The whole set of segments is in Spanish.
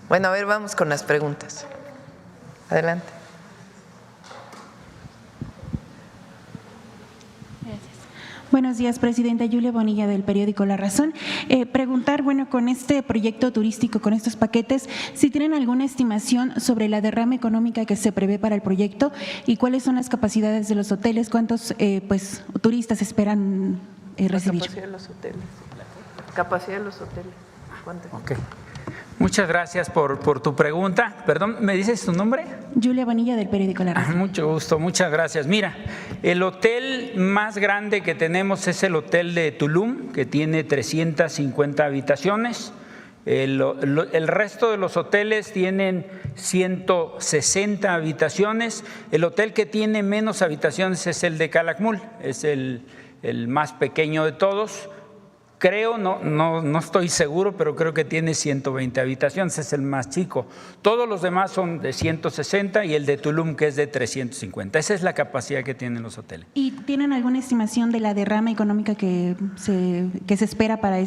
Bueno, a ver, vamos con las preguntas. Adelante. Buenos días, presidenta. Yulia Bonilla, del periódico La Razón. Preguntar, bueno, con este proyecto turístico, con estos paquetes, si tienen alguna estimación sobre la derrama económica que se prevé para el proyecto y cuáles son las capacidades de los hoteles, cuántos turistas esperan recibir. La capacidad de los hoteles. Capacidad de los hoteles. ¿Cuánto? Okay. Muchas gracias por tu pregunta. Perdón, ¿me dices tu nombre? Yulia Bonilla, del periódico La Razón. Mucho gusto, muchas gracias. Mira, el hotel más grande que tenemos es el hotel de Tulum, que tiene 350 habitaciones. El resto de los hoteles tienen 160 habitaciones. El hotel que tiene menos habitaciones es el de Calakmul, es el más pequeño de todos. Creo, no estoy seguro, pero creo que tiene 120 habitaciones, es el más chico. Todos los demás son de 160 y el de Tulum, que es de 350. Esa es la capacidad que tienen los hoteles. ¿Y tienen alguna estimación de la derrama económica que se espera para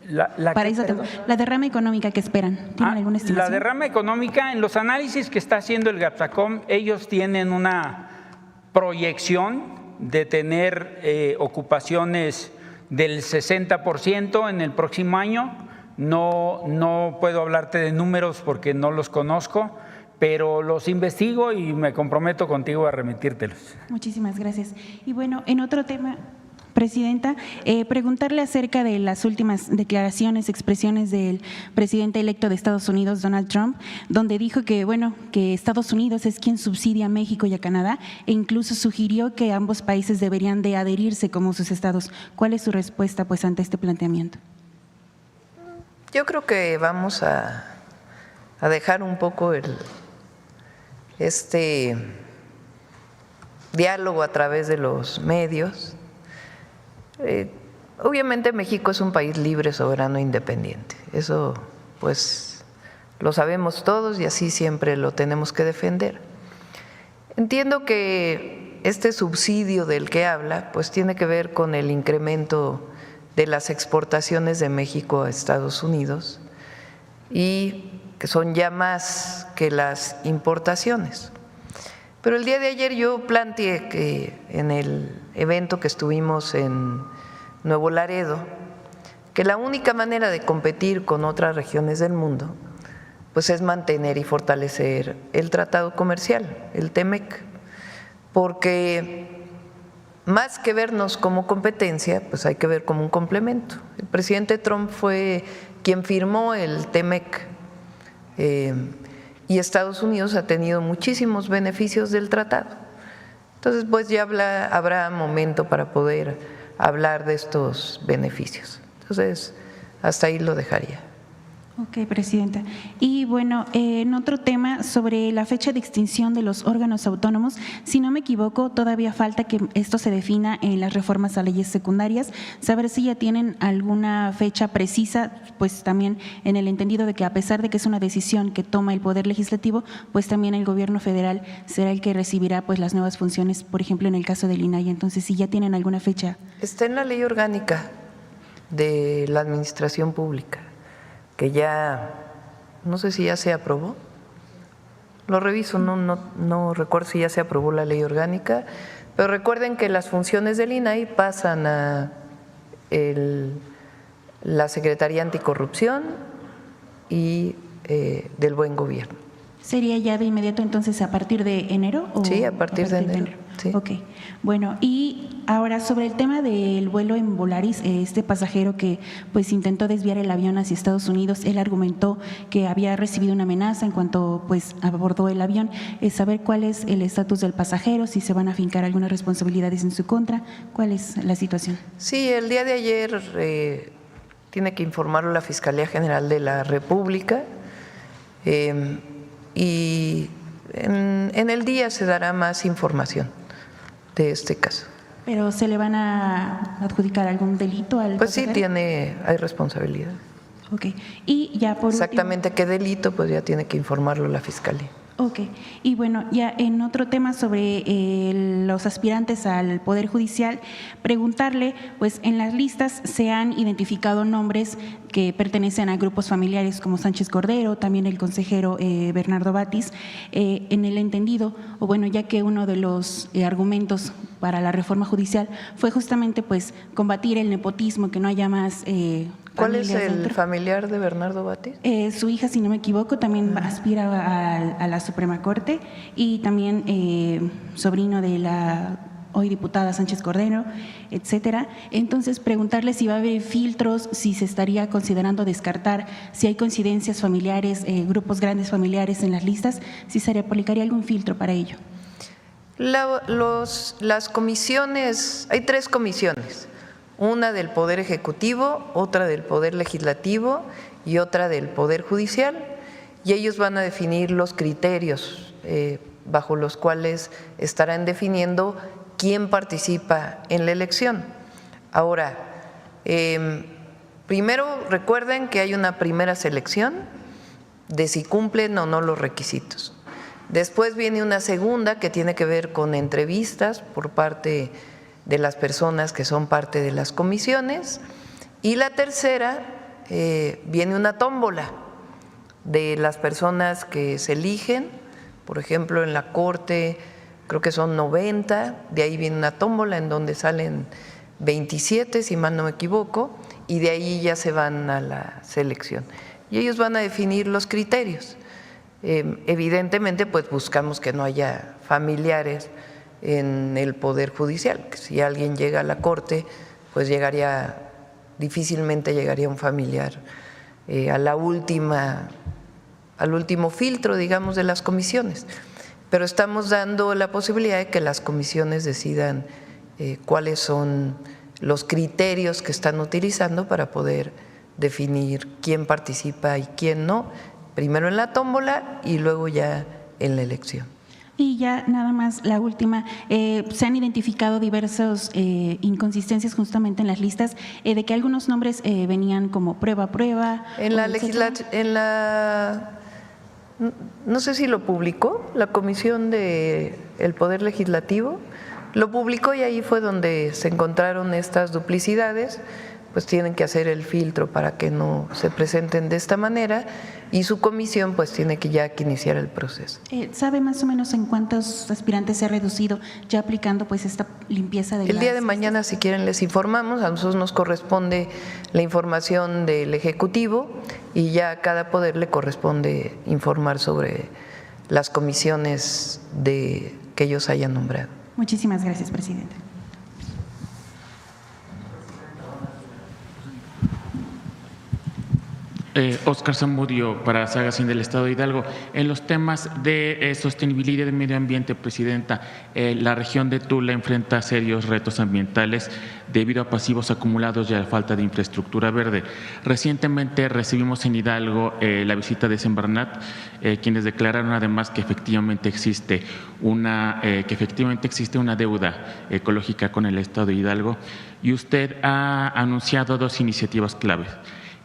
la derrama económica que esperan? ¿Tienen alguna estimación? La derrama económica, en los análisis que está haciendo el GAPSACOM, ellos tienen una proyección de tener ocupaciones del 60% en el próximo año. No puedo hablarte de números porque no los conozco, pero los investigo y me comprometo contigo a remitírtelos. Muchísimas gracias. Y bueno, en otro tema, presidenta, preguntarle acerca de las últimas declaraciones, expresiones del presidente electo de Estados Unidos, Donald Trump, donde dijo que Estados Unidos es quien subsidia a México y a Canadá e incluso sugirió que ambos países deberían de adherirse como sus estados. ¿Cuál es su respuesta ante este planteamiento? Yo creo que vamos a dejar un poco este diálogo a través de los medios. Obviamente México es un país libre, soberano, independiente. Eso pues lo sabemos todos y así siempre lo tenemos que defender. Entiendo que este subsidio del que habla pues tiene que ver con el incremento de las exportaciones de México a Estados Unidos y que son ya más que las importaciones. Pero el día de ayer yo planteé que en el evento que estuvimos en Nuevo Laredo, que la única manera de competir con otras regiones del mundo pues es mantener y fortalecer el tratado comercial, el TEMEC, porque más que vernos como competencia, pues hay que ver como un complemento. El presidente Trump fue quien firmó el TEMEC y Estados Unidos ha tenido muchísimos beneficios del tratado. Entonces, pues ya habrá momento para poder hablar de estos beneficios. Entonces, hasta ahí lo dejaría. Ok, presidenta. Y bueno, en otro tema sobre la fecha de extinción de los órganos autónomos, si no me equivoco, todavía falta que esto se defina en las reformas a leyes secundarias. Saber si ya tienen alguna fecha precisa, pues también en el entendido de que a pesar de que es una decisión que toma el Poder Legislativo, pues también el Gobierno federal será el que recibirá pues las nuevas funciones, por ejemplo, en el caso del INAI. Entonces, si ya tienen alguna fecha. Está en la ley orgánica de la administración pública, que ya, no sé si ya se aprobó, lo reviso, no recuerdo si ya se aprobó la ley orgánica, pero recuerden que las funciones del INAI pasan a la Secretaría Anticorrupción y del Buen Gobierno. ¿Sería ya de inmediato entonces a partir de enero? Sí, a partir de enero. Sí. Ok, bueno, y ahora sobre el tema del vuelo en Volaris, este pasajero que pues intentó desviar el avión hacia Estados Unidos, él argumentó que había recibido una amenaza en cuanto pues abordó el avión. Saber cuál es el estatus del pasajero, si se van a fincar algunas responsabilidades en su contra, ¿cuál es la situación? Sí, el día de ayer tiene que informarlo la Fiscalía General de la República y en el día se dará más información de este caso. ¿Pero se le van a adjudicar algún delito al Pues pasajero? Sí, hay responsabilidad. Ok, y ya por Exactamente qué delito, pues ya tiene que informarlo la Fiscalía. Ok, y bueno, ya en otro tema sobre los aspirantes al Poder Judicial, preguntarle, pues en las listas se han identificado nombres que pertenecen a grupos familiares como Sánchez Cordero, también el consejero Bernardo Batis, en el entendido, o bueno, ya que uno de los argumentos para la reforma judicial fue justamente pues combatir el nepotismo, que no haya más ¿Cuál es familias el dentro. familiar de Bernardo Batis? Su hija, si no me equivoco, también aspira a la Suprema Corte y también sobrino de la hoy diputada Sánchez Cordero, etcétera. Entonces, preguntarle si va a haber filtros, si se estaría considerando descartar, si hay coincidencias familiares, grupos grandes familiares en las listas, si se aplicaría algún filtro para ello. Las comisiones, hay 3 comisiones. Una del Poder Ejecutivo, otra del Poder Legislativo y otra del Poder Judicial, y ellos van a definir los criterios bajo los cuales estarán definiendo quién participa en la elección. Ahora, primero recuerden que hay una primera selección de si cumplen o no los requisitos. Después viene una segunda que tiene que ver con entrevistas por parte de las personas que son parte de las comisiones, y la tercera viene una tómbola de las personas que se eligen. Por ejemplo, en la Corte creo que son 90, de ahí viene una tómbola en donde salen 27, si mal no me equivoco, y de ahí ya se van a la selección. Y ellos van a definir los criterios. Evidentemente, pues buscamos que no haya familiares en el Poder Judicial, que si alguien llega a la Corte, pues difícilmente llegaría un familiar al último filtro, digamos, de las comisiones. Pero estamos dando la posibilidad de que las comisiones decidan cuáles son los criterios que están utilizando para poder definir quién participa y quién no, primero en la tómbola y luego ya en la elección. Y ya nada más la última, se han identificado diversas inconsistencias justamente en las listas, de que algunos nombres venían como prueba, no sé si lo publicó la Comisión del Poder Legislativo, lo publicó y ahí fue donde se encontraron estas duplicidades. Pues tienen que hacer el filtro para que no se presenten de esta manera, y su comisión pues tiene que iniciar el proceso. ¿Sabe más o menos en cuántos aspirantes se ha reducido ya aplicando pues esta limpieza de El día de mañana, si quieren, les informamos. A nosotros nos corresponde la información del Ejecutivo y ya a cada poder le corresponde informar sobre las comisiones que ellos hayan nombrado. Muchísimas gracias, presidente. Óscar Zamudio, para Sagacín del Estado de Hidalgo. En los temas de sostenibilidad del medio ambiente, presidenta, la región de Tula enfrenta serios retos ambientales debido a pasivos acumulados y a la falta de infraestructura verde. Recientemente recibimos en Hidalgo la visita de Semarnat, quienes declararon además que efectivamente existe una deuda ecológica con el Estado de Hidalgo, y usted ha anunciado 2 iniciativas claves: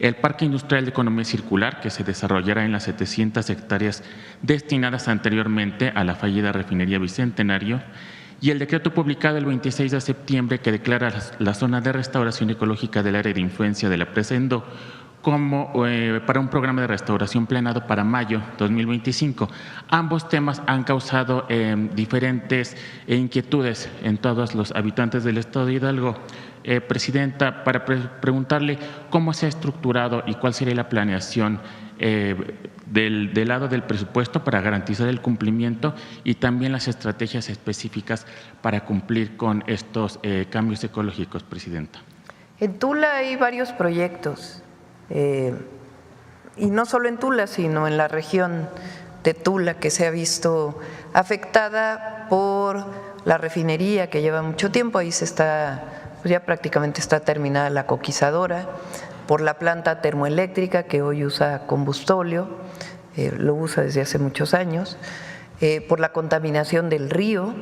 el Parque Industrial de Economía Circular, que se desarrollará en las 700 hectáreas destinadas anteriormente a la fallida refinería Bicentenario, y el decreto publicado el 26 de septiembre que declara la zona de restauración ecológica del área de influencia de la presa Endo como para un programa de restauración planeado para mayo 2025. Ambos temas han causado diferentes inquietudes en todos los habitantes del Estado de Hidalgo. Presidenta, para preguntarle cómo se ha estructurado y cuál sería la planeación del lado del presupuesto para garantizar el cumplimiento, y también las estrategias específicas para cumplir con estos cambios ecológicos, presidenta. En Tula hay varios proyectos, y no solo en Tula, sino en la región de Tula, que se ha visto afectada por la refinería, que lleva mucho tiempo. Ahí pues ya prácticamente está terminada la coquizadora, por la planta termoeléctrica que hoy usa combustóleo, lo usa desde hace muchos años, por la contaminación del río,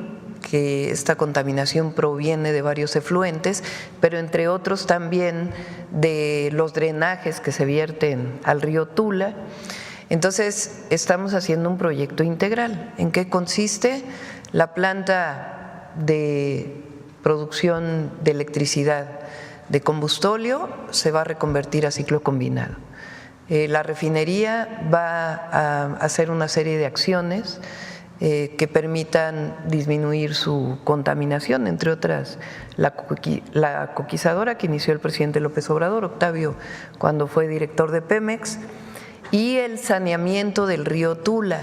que esta contaminación proviene de varios efluentes, pero entre otros también de los drenajes que se vierten al río Tula. Entonces, estamos haciendo un proyecto integral. ¿En qué consiste? La planta de producción de electricidad de combustóleo se va a reconvertir a ciclo combinado. La refinería va a hacer una serie de acciones que permitan disminuir su contaminación, entre otras la coquizadora que inició el presidente López Obrador, Octavio, cuando fue director de Pemex, y el saneamiento del río Tula,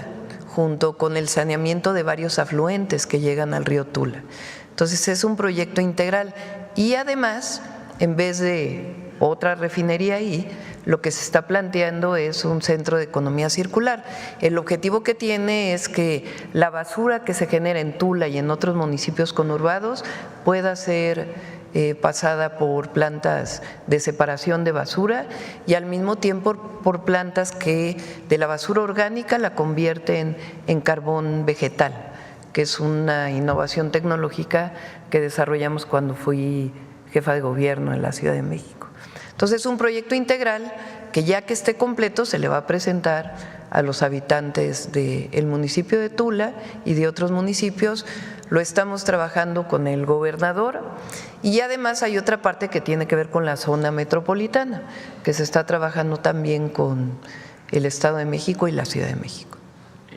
junto con el saneamiento de varios afluentes que llegan al río Tula. Entonces es un proyecto integral y además, en vez de otra refinería ahí, lo que se está planteando es un centro de economía circular. El objetivo que tiene es que la basura que se genera en Tula y en otros municipios conurbados pueda ser pasada por plantas de separación de basura y al mismo tiempo por plantas que de la basura orgánica la convierten en carbón vegetal, que es una innovación tecnológica que desarrollamos cuando fui jefa de gobierno en la Ciudad de México. Entonces, es un proyecto integral que ya que esté completo se le va a presentar a los habitantes del municipio de Tula y de otros municipios. Lo estamos trabajando con el gobernador y además hay otra parte que tiene que ver con la zona metropolitana, que se está trabajando también con el Estado de México y la Ciudad de México.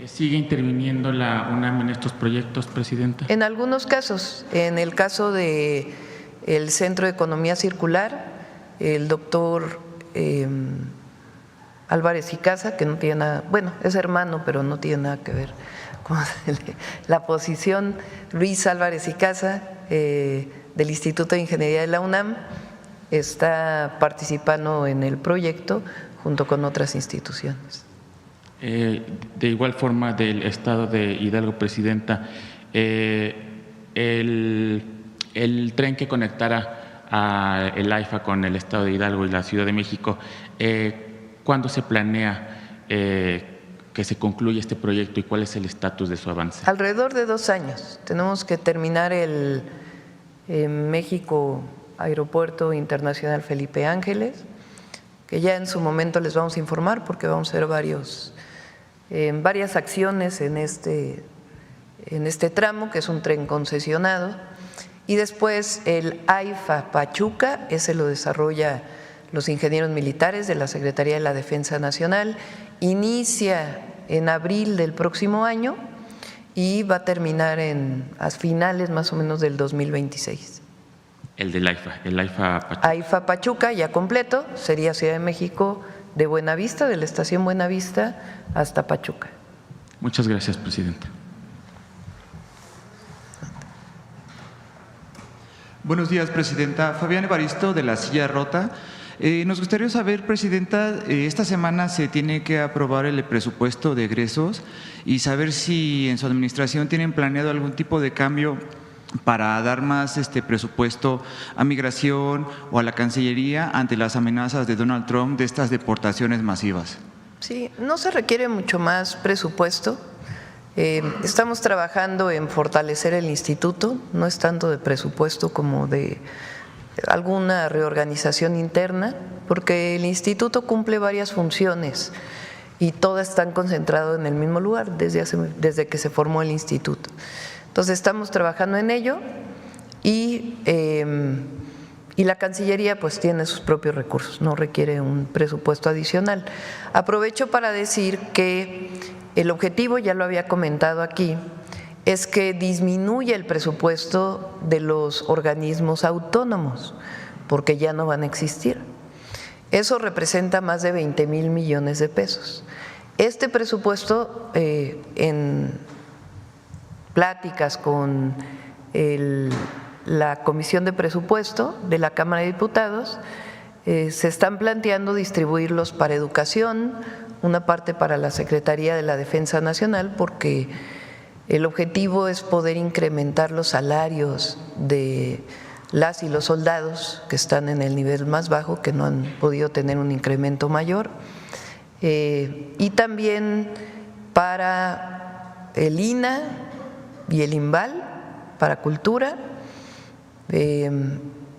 ¿Sigue interviniendo la UNAM en estos proyectos, Presidenta? En algunos casos, en el caso del Centro de Economía Circular, el doctor Álvarez y Casa, que no tiene nada, bueno, es hermano, pero no tiene nada que ver con la posición, Luis Álvarez y Casa, del Instituto de Ingeniería de la UNAM, está participando en el proyecto junto con otras instituciones. De igual forma, del Estado de Hidalgo, Presidenta, el tren que conectará el AIFA con el Estado de Hidalgo y la Ciudad de México, ¿cuándo se planea que se concluya este proyecto y cuál es el estatus de su avance? Alrededor de 2 años. Tenemos que terminar el México Aeropuerto Internacional Felipe Ángeles, que ya en su momento les vamos a informar porque vamos a hacer varias acciones en este tramo, que es un tren concesionado. Y después el AIFA Pachuca, ese lo desarrolla los ingenieros militares de la Secretaría de la Defensa Nacional, inicia en abril del próximo año y va a terminar a finales más o menos del 2026. El del AIFA, el AIFA Pachuca. AIFA Pachuca ya completo, sería Ciudad de México de Buenavista, de la estación Buenavista hasta Pachuca. Muchas gracias, Presidenta. Buenos días, Presidenta. Fabián Evaristo, de La Silla Rota. Nos gustaría saber, Presidenta, esta semana se tiene que aprobar el presupuesto de egresos y saber si en su administración tienen planeado algún tipo de cambio para dar más presupuesto a migración o a la Cancillería ante las amenazas de Donald Trump de estas deportaciones masivas. Sí, no se requiere mucho más presupuesto. Estamos trabajando en fortalecer el instituto, no es tanto de presupuesto como de alguna reorganización interna, porque el instituto cumple varias funciones y todas están concentradas en el mismo lugar desde que se formó el instituto. Entonces estamos trabajando en ello y la Cancillería pues tiene sus propios recursos, no requiere un presupuesto adicional. Aprovecho para decir que el objetivo, ya lo había comentado aquí, es que disminuya el presupuesto de los organismos autónomos, porque ya no van a existir. Eso representa más de 20,000 millones de pesos. Este presupuesto, en pláticas con la Comisión de Presupuesto de la Cámara de Diputados, se están planteando distribuirlos para educación, una parte para la Secretaría de la Defensa Nacional, porque el objetivo es poder incrementar los salarios de las y los soldados que están en el nivel más bajo, que no han podido tener un incremento mayor, y también para el INA y el INVAL, para cultura,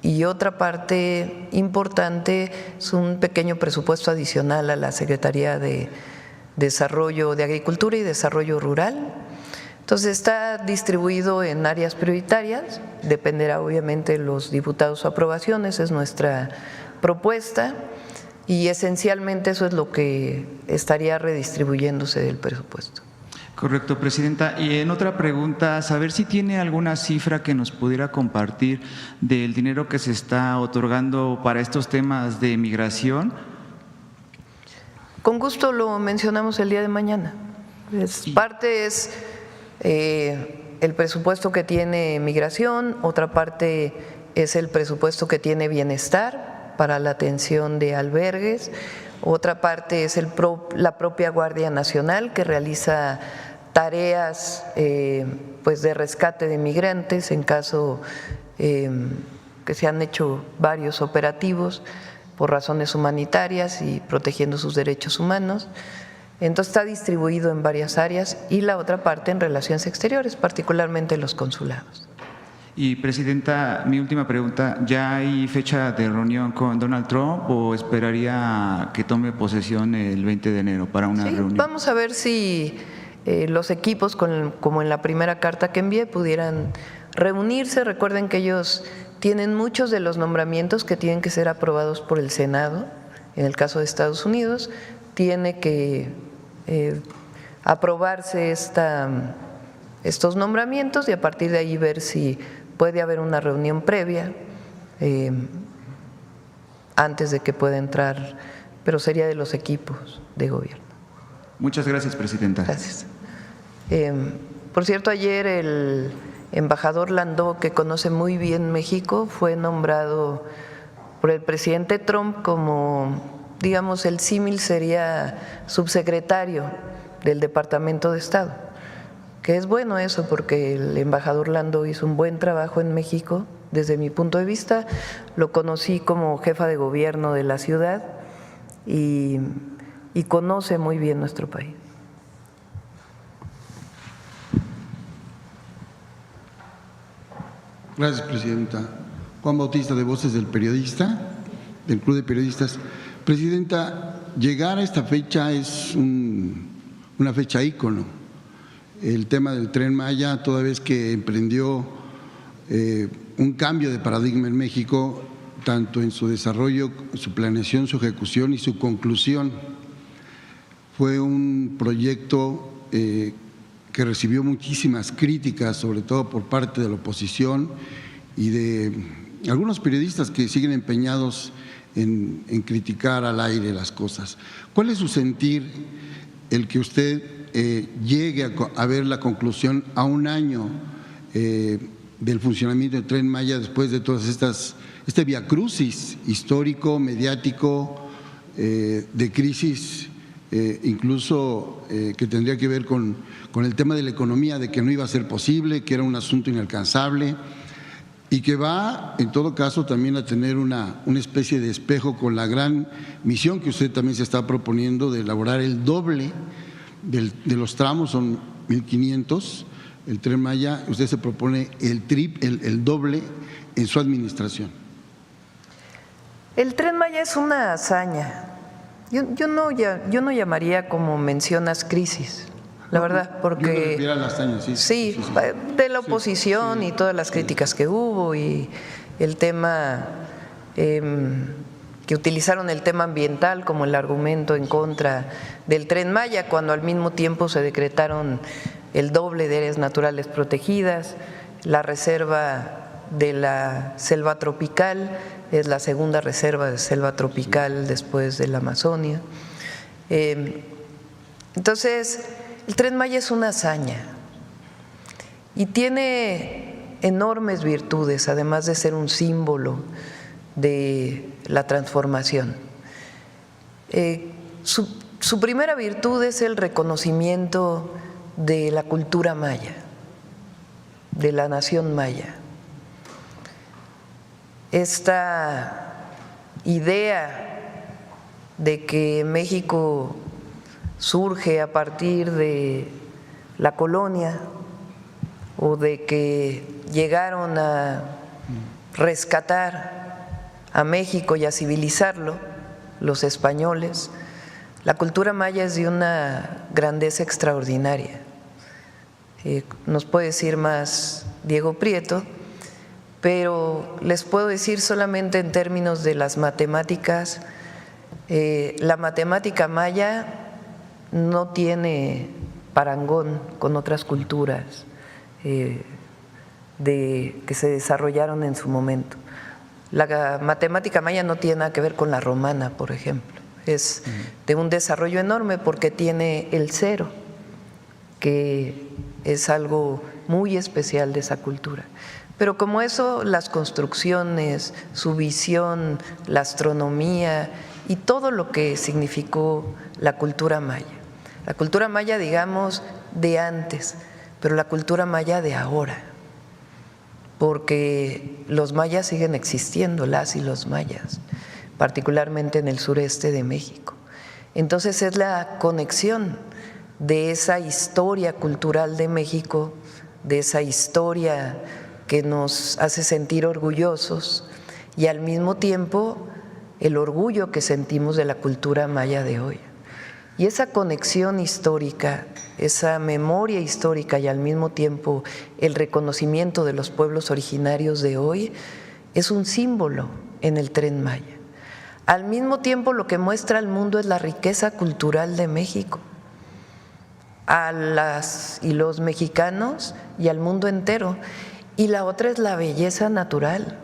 y otra parte importante es un pequeño presupuesto adicional a la Secretaría de desarrollo de agricultura y desarrollo rural. Entonces está distribuido en áreas prioritarias, dependerá obviamente de los diputados su aprobación, esa es nuestra propuesta y esencialmente eso es lo que estaría redistribuyéndose del presupuesto. Correcto, presidenta. Y en otra pregunta, saber si tiene alguna cifra que nos pudiera compartir del dinero que se está otorgando para estos temas de migración. Con gusto lo mencionamos el día de mañana. Parte es el presupuesto que tiene migración, otra parte es el presupuesto que tiene bienestar para la atención de albergues, otra parte es la propia Guardia Nacional que realiza tareas pues de rescate de migrantes en caso que se han hecho varios operativos por razones humanitarias y protegiendo sus derechos humanos. Entonces está distribuido en varias áreas y la otra parte en relaciones exteriores, particularmente los consulados. Y presidenta, mi última pregunta, ¿ya hay fecha de reunión con Donald Trump o esperaría que tome posesión el 20 de enero para una reunión? Vamos a ver si los equipos, como en la primera carta que envié, pudieran reunirse. Recuerden que ellos tienen muchos de los nombramientos que tienen que ser aprobados por el Senado. En el caso de Estados Unidos, tiene que aprobarse estos nombramientos y a partir de ahí ver si puede haber una reunión previa antes de que pueda entrar, pero sería de los equipos de gobierno. Muchas gracias, presidenta. Gracias. Por cierto, ayer el embajador Landó, que conoce muy bien México, fue nombrado por el presidente Trump como, digamos, el símil sería subsecretario del Departamento de Estado, que es bueno eso porque el embajador Landó hizo un buen trabajo en México desde mi punto de vista. Lo conocí como jefa de gobierno de la ciudad y conoce muy bien nuestro país. Gracias, presidenta. Juan Bautista, de Voces del Periodista, del Club de Periodistas. Presidenta, llegar a esta fecha es una fecha ícono. El tema del Tren Maya, toda vez que emprendió un cambio de paradigma en México, tanto en su desarrollo, su planeación, su ejecución y su conclusión. Fue un proyecto que recibió muchísimas críticas, sobre todo por parte de la oposición y de algunos periodistas que siguen empeñados en criticar al aire las cosas. ¿Cuál es su sentir el que usted llegue a ver la conclusión a un año del funcionamiento del Tren Maya después de todas este viacrucis histórico, mediático, de crisis, incluso que tendría que ver con el tema de la economía, de que no iba a ser posible, que era un asunto inalcanzable y que va, en todo caso, también a tener una especie de espejo con la gran misión que usted también se está proponiendo de elaborar el doble de los tramos, son 1.500, el Tren Maya, usted se propone el doble en su administración. El Tren Maya es una hazaña. Yo no llamaría, como mencionas, crisis, la verdad, porque… Yo me refiero a las hazañas, sí, de la oposición y todas las críticas que hubo y el tema… que utilizaron el tema ambiental como el argumento en contra del Tren Maya, cuando al mismo tiempo se decretaron el doble de áreas naturales protegidas, la reserva de la selva tropical, es la segunda reserva de selva tropical después de la Amazonia. Entonces, el Tren Maya es una hazaña y tiene enormes virtudes, además de ser un símbolo de la transformación. Su primera virtud es el reconocimiento de la cultura maya, de la nación maya. Esta idea de que México surge a partir de la colonia o de que llegaron a rescatar a México y a civilizarlo los españoles, La cultura maya es de una grandeza extraordinaria. Nos puede decir más Diego Prieto, pero les puedo decir solamente en términos de las matemáticas, la matemática maya no tiene parangón con otras culturas que se desarrollaron en su momento. La matemática maya no tiene nada que ver con la romana, por ejemplo. Es de un desarrollo enorme porque tiene el cero, que es algo muy especial de esa cultura. Pero como eso, las construcciones, su visión, la astronomía y todo lo que significó la cultura maya. La cultura maya, digamos, de antes, pero la cultura maya de ahora, porque los mayas siguen existiendo, las y los mayas, particularmente en el sureste de México. Entonces es la conexión de esa historia cultural de México, de esa historia que nos hace sentir orgullosos y al mismo tiempo el orgullo que sentimos de la cultura maya de hoy. Y esa conexión histórica, esa memoria histórica y al mismo tiempo el reconocimiento de los pueblos originarios de hoy es un símbolo en el Tren Maya. Al mismo tiempo lo que muestra al mundo es la riqueza cultural de México, a las y los mexicanos y al mundo entero. Y la otra es la belleza natural.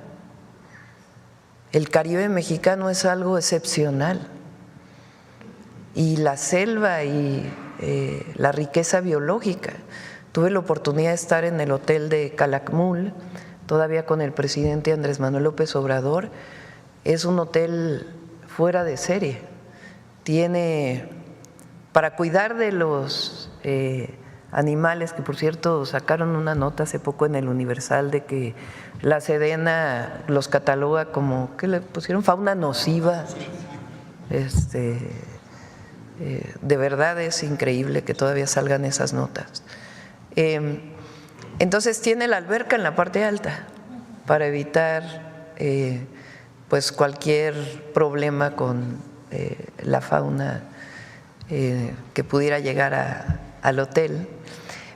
El Caribe mexicano es algo excepcional. Y la selva y la riqueza biológica. Tuve la oportunidad de estar en el hotel de Calakmul, todavía con el presidente Andrés Manuel López Obrador. Es un hotel fuera de serie. Tiene, para cuidar de los animales, que por cierto sacaron una nota hace poco en el Universal de que la Sedena los cataloga como, ¿qué le pusieron? Fauna nociva. De verdad es increíble que todavía salgan esas notas. Entonces tiene la alberca en la parte alta para evitar pues cualquier problema con la fauna que pudiera llegar al hotel.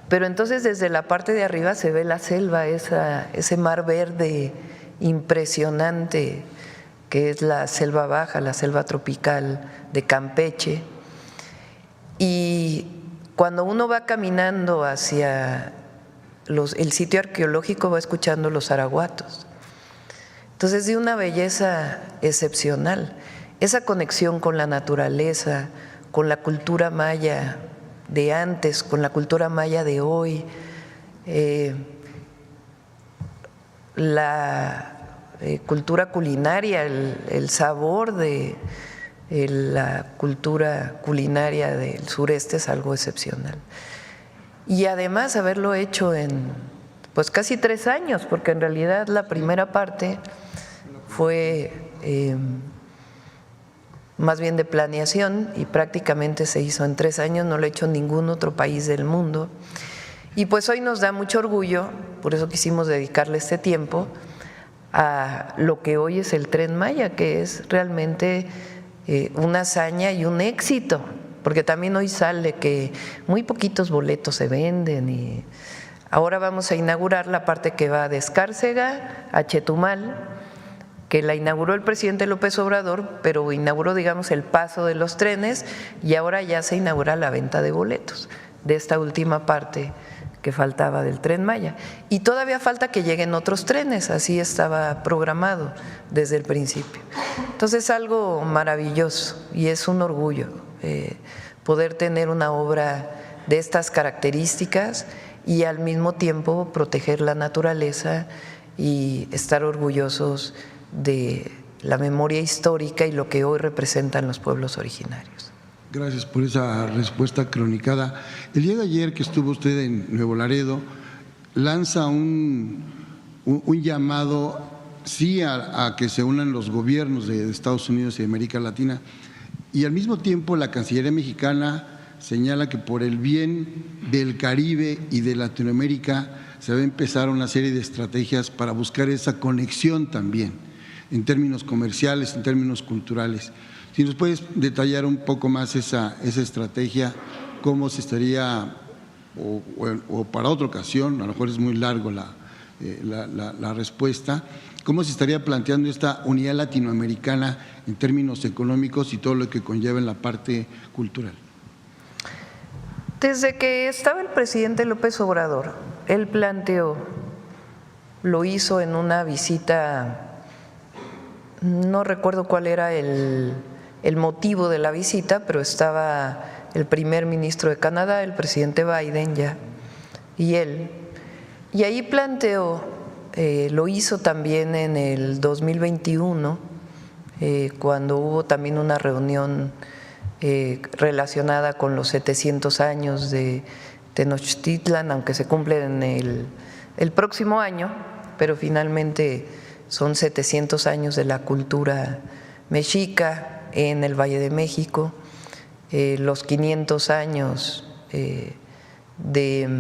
Pero entonces desde la parte de arriba se ve la selva, ese mar verde impresionante que es la selva baja, la selva tropical de Campeche. Y cuando uno va caminando hacia el sitio arqueológico va escuchando los arahuatos. Entonces de una belleza excepcional, esa conexión con la naturaleza, con la cultura maya de antes, con la cultura maya de hoy, la cultura culinaria, el sabor de la cultura culinaria del sureste es algo excepcional. Y además haberlo hecho en pues casi 3 años, porque en realidad la primera parte fue más bien de planeación y prácticamente se hizo en 3 años, no lo ha hecho ningún otro país del mundo. Y pues hoy nos da mucho orgullo, por eso quisimos dedicarle este tiempo a lo que hoy es el Tren Maya, que es realmente una hazaña y un éxito, porque también hoy sale que muy poquitos boletos se venden y ahora vamos a inaugurar la parte que va de Escárcega a Chetumal, que la inauguró el presidente López Obrador, pero inauguró, digamos, el paso de los trenes y ahora ya se inaugura la venta de boletos de esta última parte que faltaba del Tren Maya. Y todavía falta que lleguen otros trenes, así estaba programado desde el principio. Entonces es algo maravilloso y es un orgullo poder tener una obra de estas características y al mismo tiempo proteger la naturaleza y estar orgullosos de la memoria histórica y lo que hoy representan los pueblos originarios. Gracias por esa respuesta cronicada. El día de ayer que estuvo usted en Nuevo Laredo, lanza un llamado, sí, a que se unan los gobiernos de Estados Unidos y de América Latina, y al mismo tiempo la Cancillería mexicana señala que por el bien del Caribe y de Latinoamérica se va a empezar una serie de estrategias para buscar esa conexión también. en términos comerciales, en términos culturales. Si nos puedes detallar un poco más esa estrategia, cómo se estaría, o para otra ocasión, a lo mejor es muy largo la respuesta, cómo se estaría planteando esta unidad latinoamericana en términos económicos y todo lo que conlleva en la parte cultural. Desde que estaba el presidente López Obrador, él planteó, lo hizo en una visita, no recuerdo cuál era el motivo de la visita, pero estaba el primer ministro de Canadá, el presidente Biden ya, y él. Y ahí planteó, lo hizo también en el 2021, cuando hubo también una reunión relacionada con los 700 años de Tenochtitlan, aunque se cumplen el próximo año, pero finalmente son 700 años de la cultura mexica en el Valle de México, los 500 años de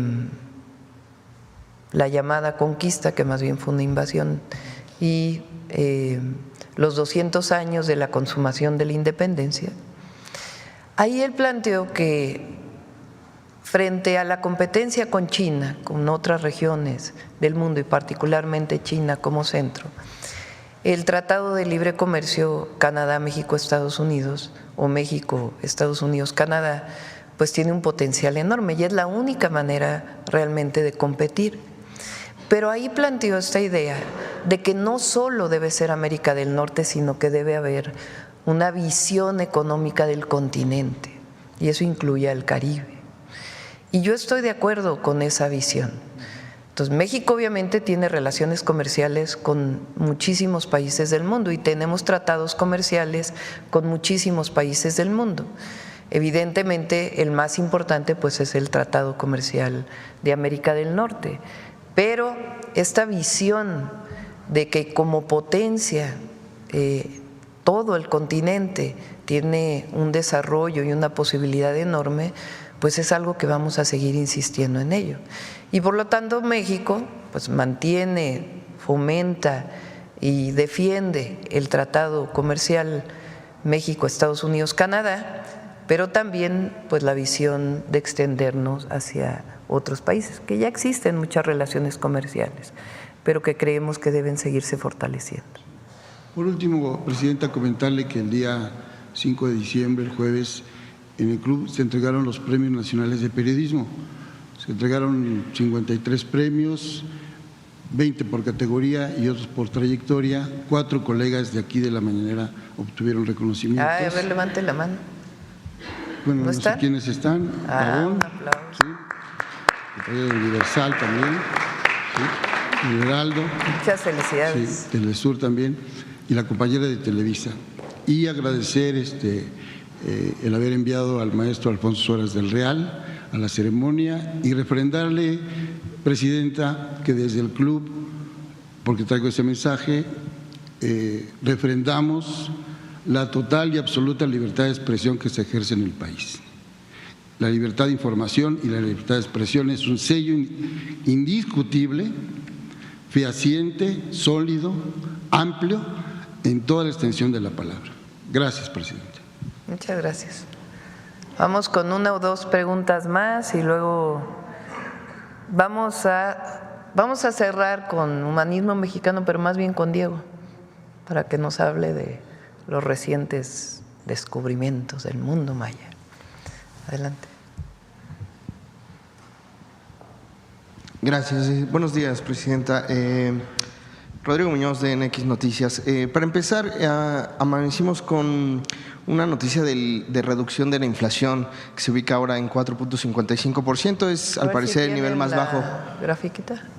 la llamada conquista, que más bien fue una invasión, y los 200 años de la consumación de la independencia. Ahí él planteó que frente a la competencia con China, con otras regiones del mundo y particularmente China como centro, el Tratado de Libre Comercio Canadá, México, Estados Unidos o México, Estados Unidos, Canadá, pues tiene un potencial enorme y es la única manera realmente de competir. Pero ahí planteó esta idea de que no solo debe ser América del Norte, sino que debe haber una visión económica del continente, y eso incluye al Caribe. Y yo estoy de acuerdo con esa visión. Entonces, México obviamente tiene relaciones comerciales con muchísimos países del mundo y tenemos tratados comerciales con muchísimos países del mundo. Evidentemente, el más importante pues es el Tratado Comercial de América del Norte, pero esta visión de que como potencia todo el continente tiene un desarrollo y una posibilidad enorme, pues es algo que vamos a seguir insistiendo en ello. Y por lo tanto México pues mantiene, fomenta y defiende el Tratado Comercial México, Estados Unidos, Canadá, pero también pues la visión de extendernos hacia otros países, que ya existen muchas relaciones comerciales, pero que creemos que deben seguirse fortaleciendo. Por último, Presidenta, comentarle que el día 5 de diciembre, el jueves, en el club se entregaron los Premios Nacionales de Periodismo. Se entregaron 53 premios, 20 por categoría y otros por trayectoria. 4 colegas de aquí de La Mañanera obtuvieron reconocimientos. A ver, levante la mano. Bueno, no sé quiénes están. Un Pavón, aplauso. ¿sí? El Universal también, ¿sí? El Heraldo. Muchas felicidades. Sí, Telesur también, y la compañera de Televisa. Y agradecer el haber enviado al maestro Alfonso Suárez del Real a la ceremonia y refrendarle, Presidenta, que desde el club, porque traigo ese mensaje, refrendamos la total y absoluta libertad de expresión que se ejerce en el país. La libertad de información y la libertad de expresión es un sello indiscutible, fehaciente, sólido, amplio, en toda la extensión de la palabra. Gracias, Presidente. Muchas gracias. Vamos con una o dos preguntas más y luego vamos a cerrar con humanismo mexicano, pero más bien con Diego, para que nos hable de los recientes descubrimientos del mundo maya. Adelante. Gracias. Buenos días, Presidenta. Rodrigo Muñoz, de NX Noticias. Para empezar, amanecimos con una noticia de reducción de la inflación que se ubica ahora en 4.55%. Es al parecer el nivel más bajo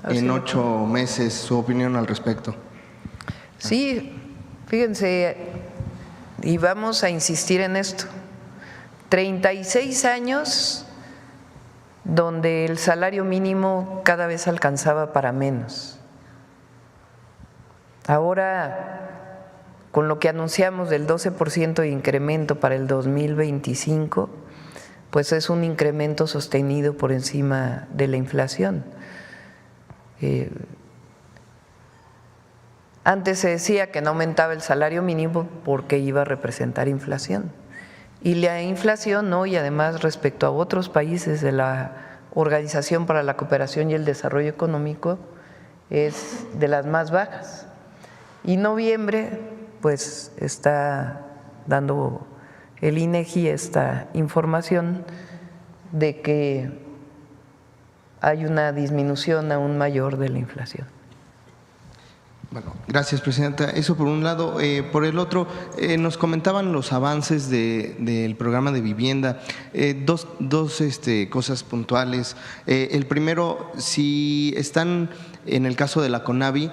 en 8 meses. Su opinión al respecto. Sí, fíjense, y vamos a insistir en esto. 36 años donde el salario mínimo cada vez alcanzaba para menos. Ahora, con lo que anunciamos del 12% de incremento para el 2025, pues es un incremento sostenido por encima de la inflación. Antes se decía que no aumentaba el salario mínimo porque iba a representar inflación. Y la inflación hoy, además, respecto a otros países de la Organización para la Cooperación y el Desarrollo Económico, es de las más bajas. Y noviembre, pues está dando el INEGI esta información de que hay una disminución aún mayor de la inflación. Bueno, gracias, presidenta. Eso por un lado. Por el otro, nos comentaban los avances del programa de vivienda. Dos cosas puntuales. El primero, si están, en el caso de la CONAVI,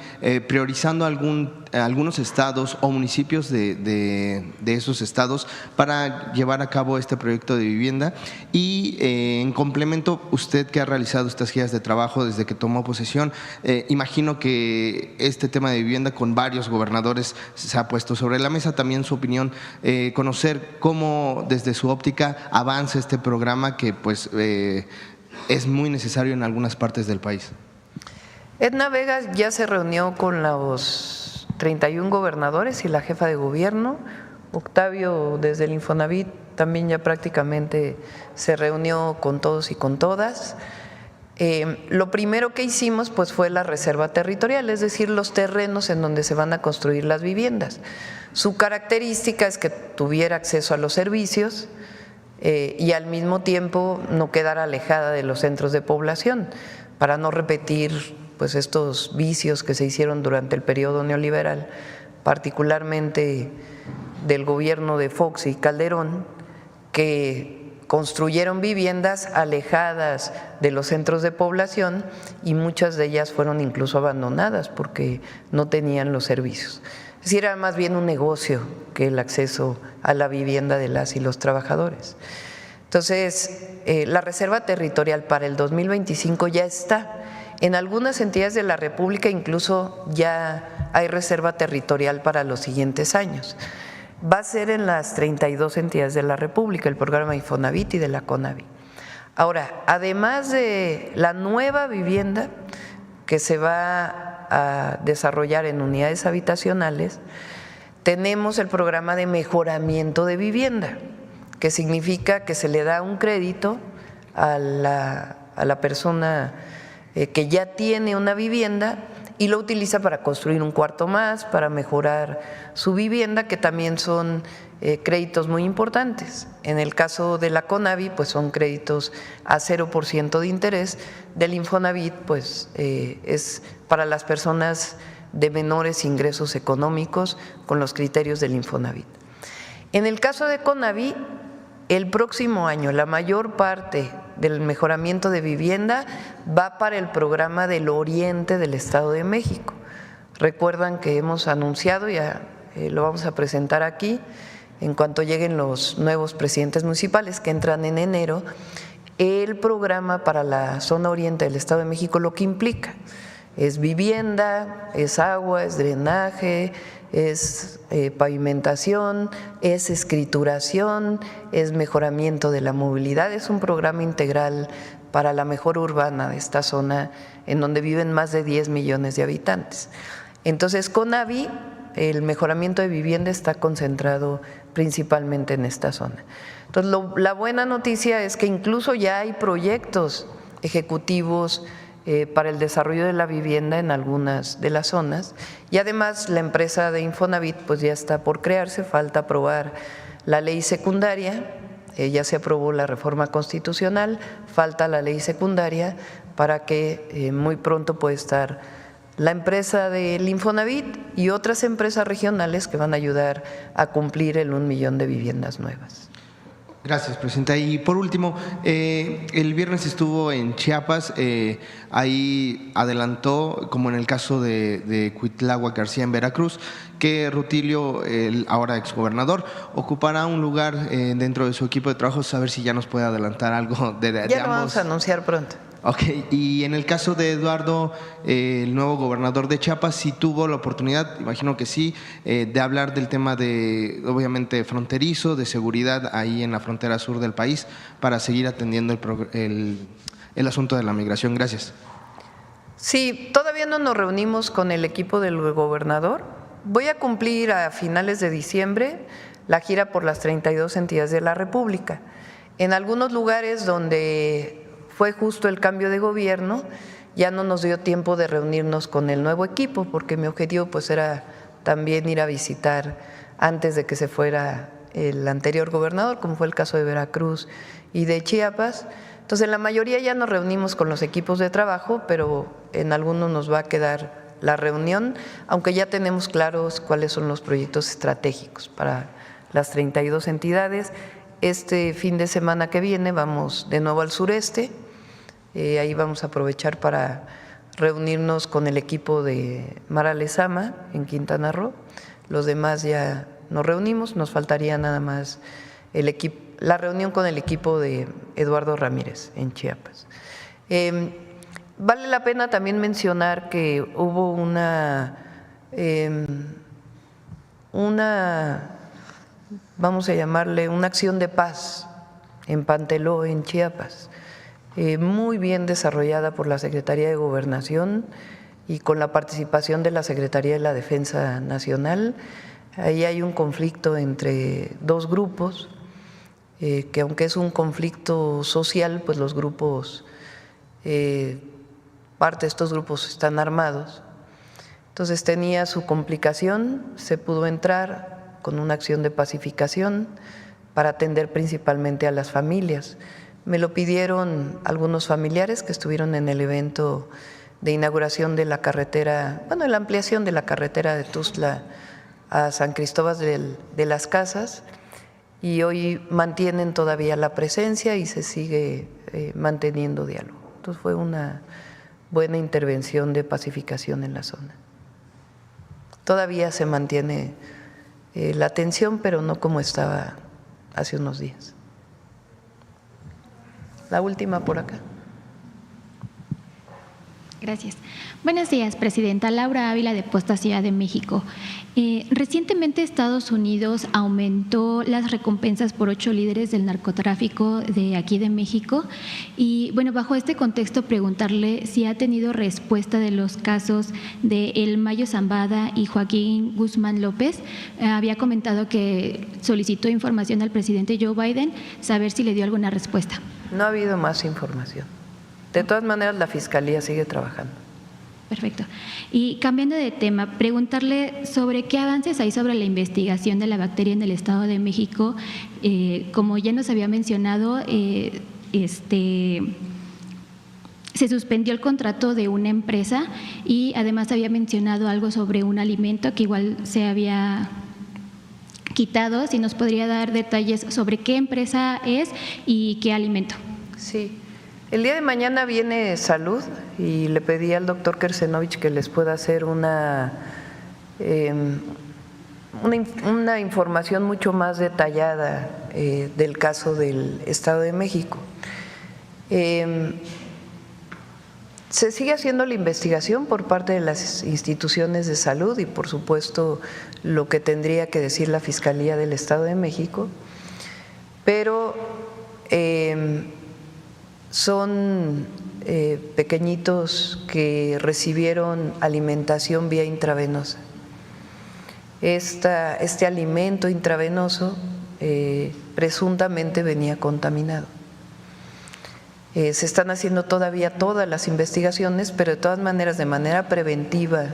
priorizando algunos estados o municipios de esos estados para llevar a cabo este proyecto de vivienda. Y en complemento, usted que ha realizado estas guías de trabajo desde que tomó posesión, imagino que este tema de vivienda con varios gobernadores se ha puesto sobre la mesa. También su opinión, conocer cómo desde su óptica avanza este programa que pues es muy necesario en algunas partes del país. Edna Vega ya se reunió con los 31 gobernadores y la jefa de gobierno. Octavio, desde el Infonavit, también ya prácticamente se reunió con todos y con todas. Lo primero que hicimos pues fue la reserva territorial, es decir, los terrenos en donde se van a construir las viviendas. Su característica es que tuviera acceso a los servicios y al mismo tiempo no quedara alejada de los centros de población, para no repetir pues estos vicios que se hicieron durante el periodo neoliberal, particularmente del gobierno de Fox y Calderón, que construyeron viviendas alejadas de los centros de población y muchas de ellas fueron incluso abandonadas porque no tenían los servicios. Es decir, era más bien un negocio que el acceso a la vivienda de las y los trabajadores. Entonces, la reserva territorial para el 2025 ya está. En algunas entidades de la República incluso ya hay reserva territorial para los siguientes años. Va a ser en las 32 entidades de la República, el programa Infonavit y de la CONAVI. Ahora, además de la nueva vivienda que se va a desarrollar en unidades habitacionales, tenemos el programa de mejoramiento de vivienda, que significa que se le da un crédito a la persona que ya tiene una vivienda y lo utiliza para construir un cuarto más, para mejorar su vivienda, que también son créditos muy importantes. En el caso de la CONAVI, pues son créditos a 0% de interés. Del Infonavit, pues es para las personas de menores ingresos económicos con los criterios del Infonavit. En el caso de CONAVI, el próximo año la mayor parte del mejoramiento de vivienda va para el programa del Oriente del Estado de México. Recuerdan que hemos anunciado, ya lo vamos a presentar aquí, en cuanto lleguen los nuevos presidentes municipales que entran en enero, el programa para la zona oriente del Estado de México, lo que implica es vivienda, es agua, es drenaje, es pavimentación, es escrituración, es mejoramiento de la movilidad. Es un programa integral para la mejora urbana de esta zona en donde viven más de 10 millones de habitantes. Entonces, CONAVI, el mejoramiento de vivienda está concentrado principalmente en esta zona. Entonces, la buena noticia es que incluso ya hay proyectos ejecutivos para el desarrollo de la vivienda en algunas de las zonas, y además la empresa de Infonavit pues ya está por crearse, falta aprobar la ley secundaria, ya se aprobó la reforma constitucional, falta la ley secundaria para que muy pronto pueda estar la empresa del Infonavit y otras empresas regionales que van a ayudar a cumplir el 1 millón de viviendas nuevas. Gracias, presidenta. Y por último, el viernes estuvo en Chiapas, ahí adelantó, como en el caso de Cuitláhuac García en Veracruz, que Rutilio, el ahora exgobernador, ocupará un lugar dentro de su equipo de trabajo. A ver si ya nos puede adelantar algo de ya lo vamos a anunciar pronto. Ok, y en el caso de Eduardo, el nuevo gobernador de Chiapas, sí tuvo la oportunidad, imagino que sí, de hablar del tema de, obviamente, fronterizo, de seguridad ahí en la frontera sur del país, para seguir atendiendo el asunto de la migración. Gracias. Sí, todavía no nos reunimos con el equipo del gobernador. Voy a cumplir a finales de diciembre la gira por las 32 entidades de la República. En algunos lugares donde fue justo el cambio de gobierno, ya no nos dio tiempo de reunirnos con el nuevo equipo, porque mi objetivo pues era también ir a visitar antes de que se fuera el anterior gobernador, como fue el caso de Veracruz y de Chiapas. Entonces, en la mayoría ya nos reunimos con los equipos de trabajo, pero en algunos nos va a quedar la reunión, aunque ya tenemos claros cuáles son los proyectos estratégicos para las 32 entidades. Este fin de semana que viene vamos de nuevo al sureste, ahí vamos a aprovechar para reunirnos con el equipo de Mara Lezama en Quintana Roo. Los demás ya nos reunimos, nos faltaría nada más la reunión con el equipo de Eduardo Ramírez en Chiapas. Vale la pena también mencionar que hubo vamos a llamarle una acción de paz en Panteló, en Chiapas, muy bien desarrollada por la Secretaría de Gobernación y con la participación de la Secretaría de la Defensa Nacional. Ahí hay un conflicto entre dos grupos, que aunque es un conflicto social, pues los grupos, parte de estos grupos están armados. Entonces tenía su complicación, se pudo entrar con una acción de pacificación para atender principalmente a las familias. Me lo pidieron algunos familiares que estuvieron en el evento de inauguración de la carretera, bueno, la ampliación de la carretera de Tuxtla a San Cristóbal de las Casas, y hoy mantienen todavía la presencia y se sigue manteniendo diálogo. Entonces fue una buena intervención de pacificación en la zona. Todavía se mantiene la tensión, pero no como estaba hace unos días. La última por acá. Gracias. Buenos días, Presidenta. Laura Ávila, de Posta Ciudad de México. Recientemente Estados Unidos aumentó las recompensas por 8 líderes del narcotráfico de aquí de México y, bueno, bajo este contexto preguntarle si ha tenido respuesta de los casos de El Mayo Zambada y Joaquín Guzmán López. Había comentado que solicitó información al presidente Joe Biden, saber si le dio alguna respuesta. No ha habido más información. De todas maneras, la Fiscalía sigue trabajando. Perfecto. Y cambiando de tema, preguntarle sobre qué avances hay sobre la investigación de la bacteria en el Estado de México. Como ya nos había mencionado, se suspendió el contrato de una empresa y además había mencionado algo sobre un alimento que igual se había quitado. Si nos podría dar detalles sobre qué empresa es y qué alimento. Sí. El día de mañana viene Salud y le pedí al doctor Kersenovich que les pueda hacer una información mucho más detallada del caso del Estado de México. Se sigue haciendo la investigación por parte de las instituciones de salud y, por supuesto, lo que tendría que decir la Fiscalía del Estado de México, pero son pequeñitos que recibieron alimentación vía intravenosa. Este alimento intravenoso presuntamente venía contaminado. Se están haciendo todavía todas las investigaciones, pero de todas maneras, de manera preventiva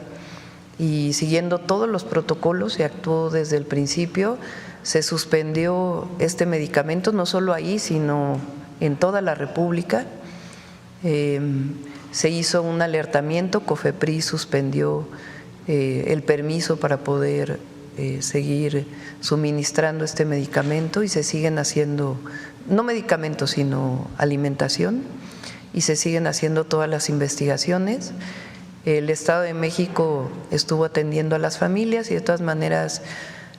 y siguiendo todos los protocolos, se actuó desde el principio, se suspendió este medicamento, no solo ahí, sino en toda la República. Se hizo un alertamiento, COFEPRIS suspendió el permiso para poder seguir suministrando este medicamento y se siguen haciendo, no medicamentos, sino alimentación, y se siguen haciendo todas las investigaciones. El Estado de México estuvo atendiendo a las familias y de todas maneras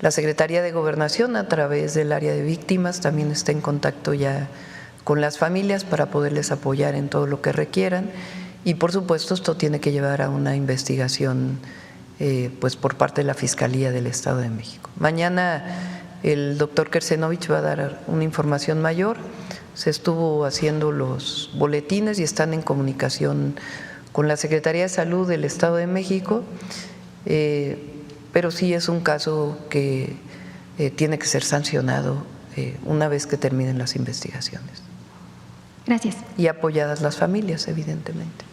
la Secretaría de Gobernación, a través del área de víctimas, también está en contacto ya con las familias para poderles apoyar en todo lo que requieran, y por supuesto esto tiene que llevar a una investigación pues por parte de la Fiscalía del Estado de México. Mañana el doctor Kersenovich va a dar una información mayor. Se estuvo haciendo los boletines y están en comunicación con la Secretaría de Salud del Estado de México, pero sí es un caso que tiene que ser sancionado una vez que terminen las investigaciones. Gracias. Y apoyadas las familias, evidentemente.